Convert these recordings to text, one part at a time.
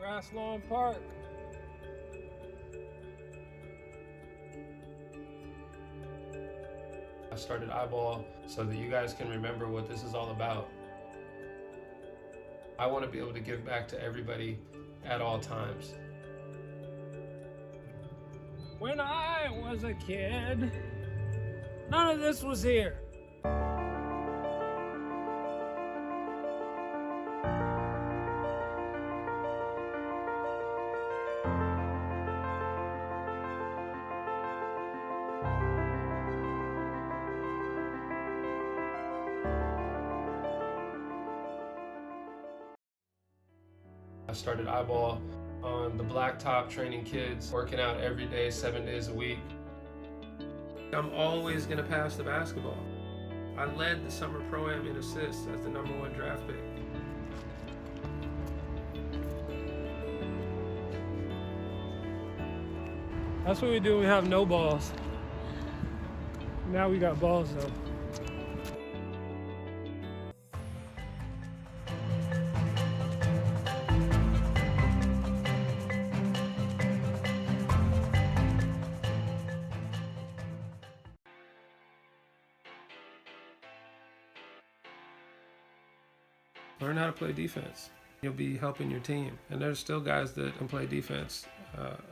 Grass Lawn Park. I started eyeball so that you guys can remember what this is all about. I want to be able to give back to everybody at all times. When I was a kid, none of this was here. I started eyeball on the blacktop training kids, working out every day, 7 days a week. I'm always gonna pass the basketball. I led the summer pro-am in assists as the #1 draft pick. That's what we do when we have no balls. Now we got balls though. Learn how to play defense. You'll be helping your team. And there's still guys that can play defense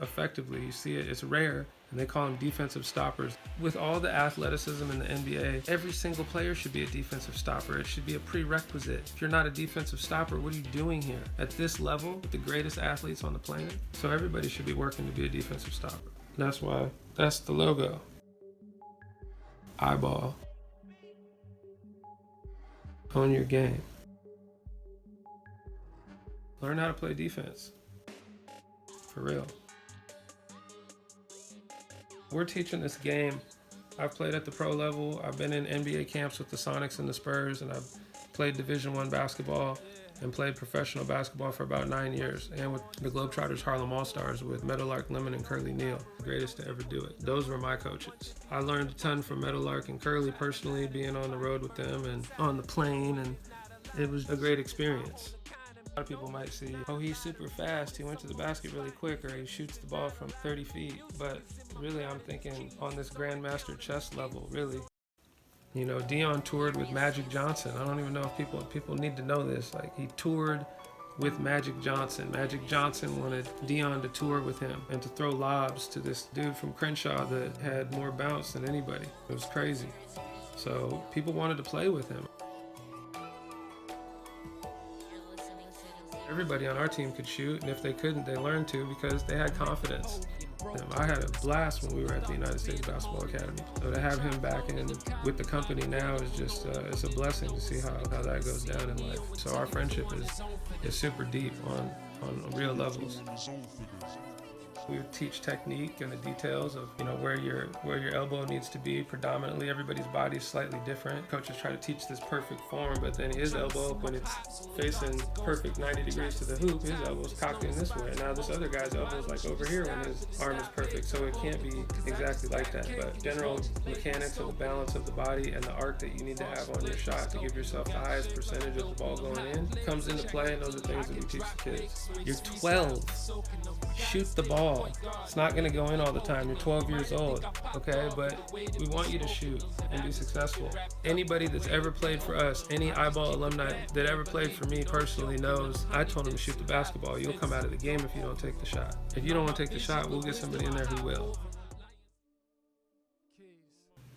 effectively. You see it, it's rare, and they call them defensive stoppers. With all the athleticism in the NBA, every single player should be a defensive stopper. It should be a prerequisite. If you're not a defensive stopper, what are you doing here? At this level, with the greatest athletes on the planet? So everybody should be working to be a defensive stopper. And that's why, that's the logo. Eyeball. Own your game. Learn how to play defense. For real. We're teaching this game. I've played at the pro level. I've been in NBA camps with the Sonics and the Spurs, and I've played Division I basketball and played professional basketball for about 9 years, and with the Globetrotters Harlem All-Stars with Meadowlark Lemon and Curly Neal, the greatest to ever do it. Those were my coaches. I learned a ton from Meadowlark and Curly personally, being on the road with them and on the plane, and it was a great experience. A lot of people might see, oh, he's super fast, he went to the basket really quick, or he shoots the ball from 30 feet. But really, I'm thinking on this Grandmaster chess level, really. You know, Dion toured with Magic Johnson. I don't even know if people need to know this. Like, he toured with Magic Johnson. Magic Johnson wanted Dion to tour with him and to throw lobs to this dude from Crenshaw that had more bounce than anybody. It was crazy. So people wanted to play with him. Everybody on our team could shoot, and if they couldn't, they learned to because they had confidence. I had a blast when we were at the United States Basketball Academy. So to have him back in with the company now is just, it's a blessing to see how that goes down in life. So our friendship is super deep on real levels. We teach technique and the details of, you know, where your elbow needs to be predominantly. Everybody's body is slightly different. Coaches try to teach this perfect form, but then his elbow, when it's facing perfect 90 degrees to the hoop, his elbow's cocked in this way. And now this other guy's elbow is like over here when his arm is perfect. So it can't be exactly like that. But general mechanics of the balance of the body and the arc that you need to have on your shot to give yourself the highest percentage of the ball going in comes into play, and those are things that we teach the kids. You're 12. Shoot the ball. It's not going to go in all the time. You're 12 years old, okay? But we want you to shoot and be successful. Anybody that's ever played for us, any eyeball alumni that ever played for me personally knows I told them to shoot the basketball. You'll come out of the game if you don't take the shot. If you don't want to take the shot, we'll get somebody in there who will.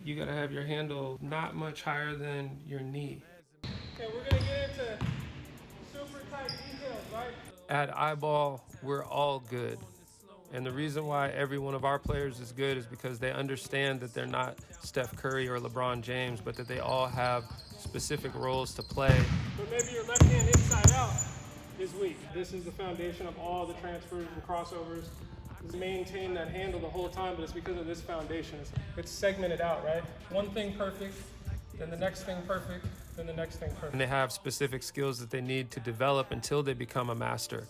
You got to have your handle not much higher than your knee. Okay, we're gonna get into super tight details, right? At eyeball, we're all good. And the reason why every one of our players is good is because they understand that they're not Steph Curry or LeBron James, but that they all have specific roles to play. But maybe your left hand inside out is weak. This is the foundation of all the transfers and crossovers. Is maintain that handle the whole time, but it's because of this foundation. It's segmented out, right? One thing perfect, then the next thing perfect, then the next thing perfect. And they have specific skills that they need to develop until they become a master,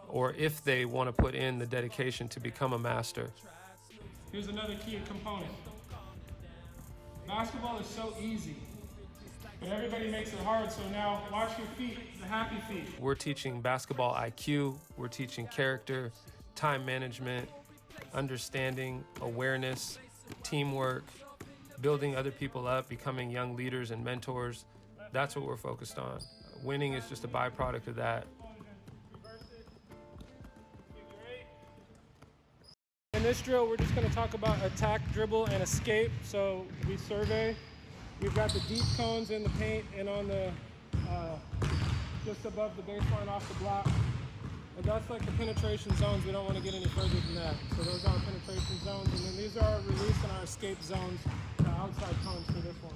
or if they want to put in the dedication to become a master. Here's another key component. Basketball is so easy. But everybody makes it hard, so now watch your feet, the happy feet. We're teaching basketball IQ, we're teaching character, time management, understanding, awareness, teamwork, building other people up, becoming young leaders and mentors. That's what we're focused on. Winning is just a byproduct of that. In this drill, we're just going to talk about attack, dribble, and escape. So we survey. We've got the deep cones in the paint and on the just above the baseline off the block. And that's like the penetration zones. We don't want to get any further than that. So those are our penetration zones. And then these are our release and our escape zones, the outside cones for this one.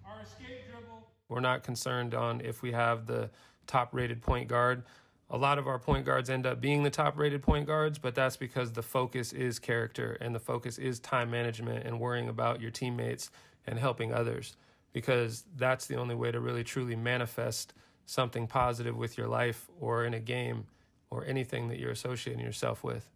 Our escape dribble. We're not concerned on if we have the top-rated point guard. A lot of our point guards end up being the top-rated point guards, but that's because the focus is character and the focus is time management and worrying about your teammates and helping others, because that's the only way to really truly manifest something positive with your life or in a game or anything that you're associating yourself with.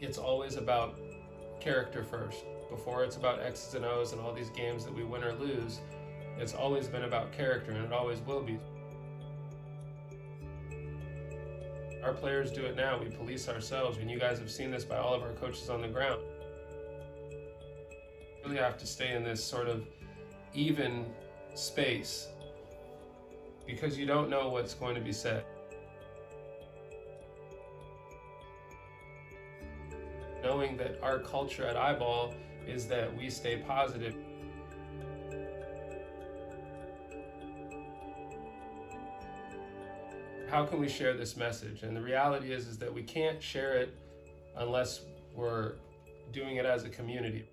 It's always about character first. Before it's about X's and O's and all these games that we win or lose, it's always been about character, and it always will be. Our players do it now. We police ourselves, and you guys have seen this by all of our coaches on the ground. We really have to stay in this sort of even space because you don't know what's going to be said. Knowing that our culture at Eyeball is that we stay positive. How can we share this message? And the reality is that we can't share it unless we're doing it as a community.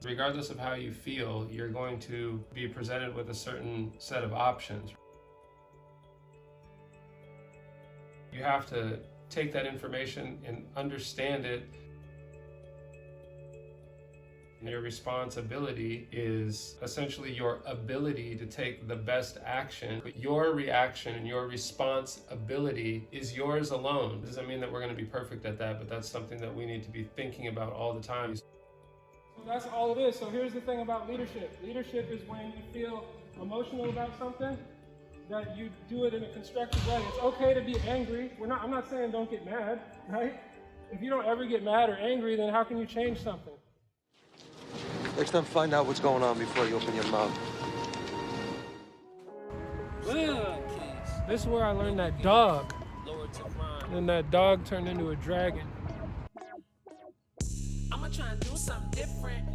Regardless of how you feel, you're going to be presented with a certain set of options. You have to take that information and understand it. And your responsibility is essentially your ability to take the best action. But your reaction and your responsibility is yours alone. It doesn't mean that we're going to be perfect at that, but that's something that we need to be thinking about all the time. So that's all it is. So here's the thing about leadership. Leadership is when you feel emotional about something, that you do it in a constructive way. It's okay to be angry. I'm not saying don't get mad, right? If you don't ever get mad or angry, then how can you change something? Next time, find out what's going on before you open your mouth. This is where I learned that dog. And that dog turned into a dragon. I'ma try and do something different.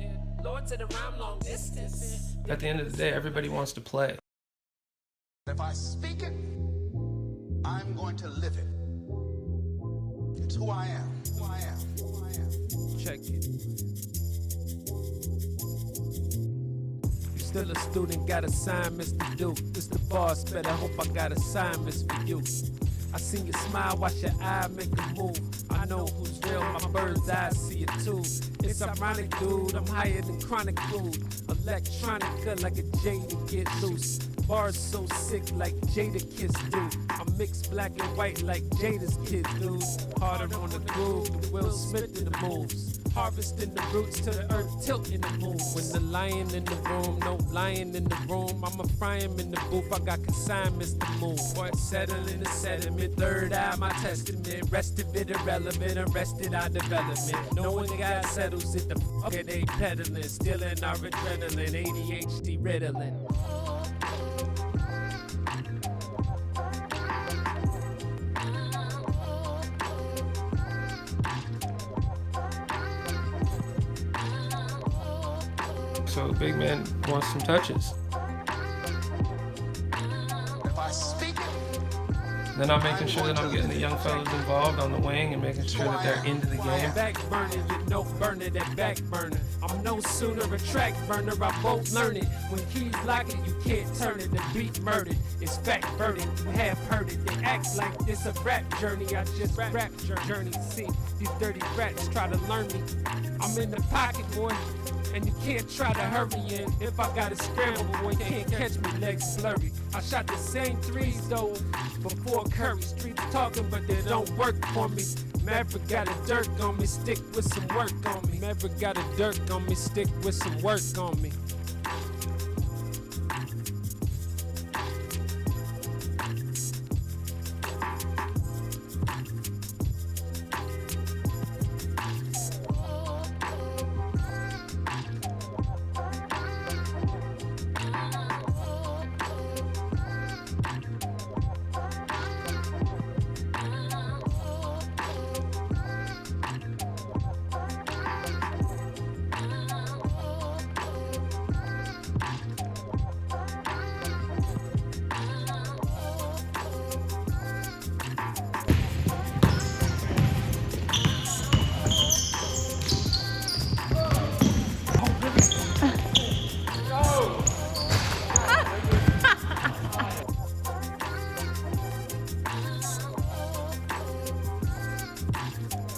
Lord to the rhyme long distance. At the end of the day, everybody wants to play. If I speak it, I'm going to live it. It's who I am. Who I am. Who I am. Check it. You still a student, got assignments to do. This the boss, better hope I got assignments for you. I seen you smile, watch your eye make a move. I know who's real, my bird's eye see it too. It's ironic, dude, I'm higher than chronic food. Electronic, good like a J to get loose. Bars so sick like Jada Kiss do. I mix black and white like Jada's kids do. Harder on the groove, the Will Smith in the moves. Harvesting the roots to the earth, tilting the moon. When the lion in the room, no lion in the room. I'ma fry him in the booth, I got consignments to move. Boy, settle in the sediment, third eye my testament. Rest of it irrelevant, arrested our development. Knowing God settles it, the fuck are they peddling? Stealing our adrenaline, ADHD Ritalin. So big man wants some touches. If I speak it, Then I'm making sure that I'm getting the young fellas involved on the wing and making sure that they're into the game. Back burner, you know burner, that back burner. I'm no sooner a track burner, I both learn it. When keys lock it, you can't turn it, the beat murdered. It's fact burning, you have heard it. They act like this a rap journey, I just rap journey. See, these dirty rats try to learn me. I'm in the pocket, boy. And you can't try to hurry in. If I gotta scramble, boy, you can't catch me, legs blurry. I shot the same threes though before Curry. Streets talking, but they don't work for me. Maverick got a dirt on me, stick with some work on me. Maverick got a dirt on me, stick with some work on me.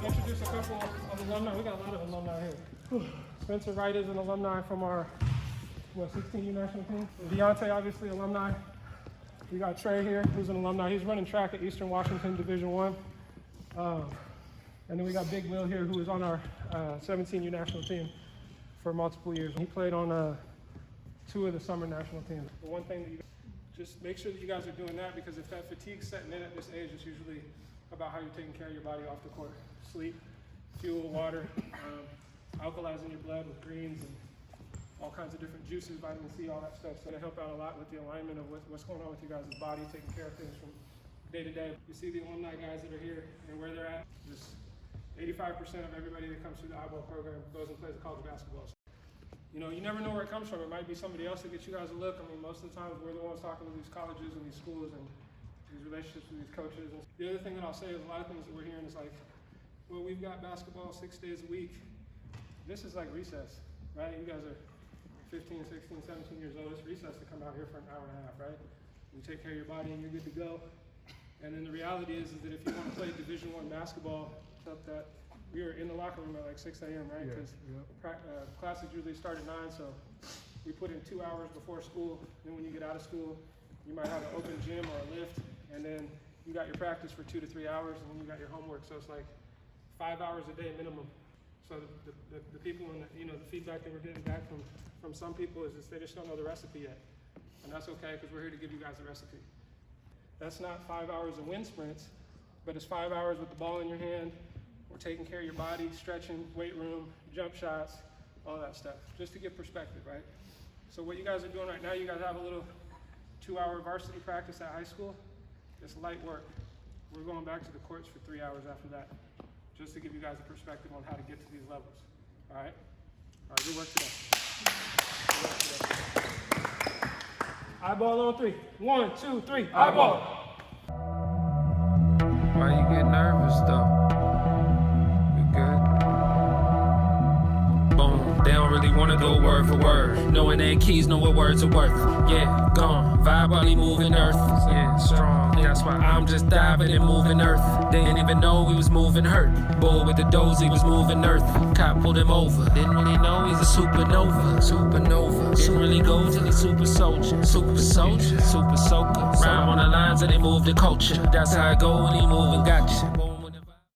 Introduce a couple of alumni. We got a lot of alumni here. Spencer Wright is an alumni from our 16U national team. Deontay, obviously, alumni. We got Trey here, who's an alumni. He's running track at Eastern Washington Division I. And then we got Big Will here, who was on our 17U national team for multiple years. He played on 2 of the summer national teams. The one thing that you just make sure that you guys are doing that, because if that fatigue's setting in at this age, it's usually about how you're taking care of your body off the court. Sleep, fuel, water, alkalizing your blood with greens and all kinds of different juices, vitamin C, all that stuff's gonna help out a lot with the alignment of what's going on with you guys' body, taking care of things from day to day. You see the alumni guys that are here and where they're at, just 85% of everybody that comes through the eyeball program goes and plays college basketball. You know, you never know where it comes from. It might be somebody else that gets you guys a look. I mean, most of the times we're the ones talking to these colleges and these schools and these relationships with these coaches. And the other thing that I'll say is a lot of things that we're hearing is like, well, we've got basketball 6 days a week. This is like recess, right? You guys are 15, 16, 17 years old. It's recess to come out here for an hour and a half, right? You take care of your body and you're good to go. And then the reality is that if you want to play Division I basketball, it's up that we were in the locker room at like 6 a.m., right? Because classes usually start at 9, so we put in 2 hours before school. Then when you get out of school, you might have an open gym or a lift, and then you got your practice for 2 to 3 hours, and then you got your homework. So it's like 5 hours a day minimum. So the people and the feedback that we're getting back from some people is they just don't know the recipe yet, and that's okay because we're here to give you guys the recipe. That's not 5 hours of wind sprints, but it's 5 hours with the ball in your hand. We're taking care of your body, stretching, weight room, jump shots, all that stuff, just to give perspective, right? So what you guys are doing right now, you guys have a little 2-hour varsity practice at high school. It's light work. We're going back to the courts for 3 hours after that, just to give you guys a perspective on how to get to these levels, all right? All right, good work today. Good work today. Eyeball on 3. 1, 2, 3, eyeball. Why you get nervous though? They don't really wanna go word for word. Knowing their keys, know what words are worth. Yeah, gone. Vibe while he moving earth. Yeah, strong. That's why I'm just diving and moving earth. They didn't even know we was moving hurt. Bull with the dozy was moving earth. Cop pulled him over. Didn't really know he's a supernova. Supernova. Didn't really go till he's super soldier. Super soldier. Super soaker. Rhyme on the lines and they move the culture. That's how I go when he moving gotcha.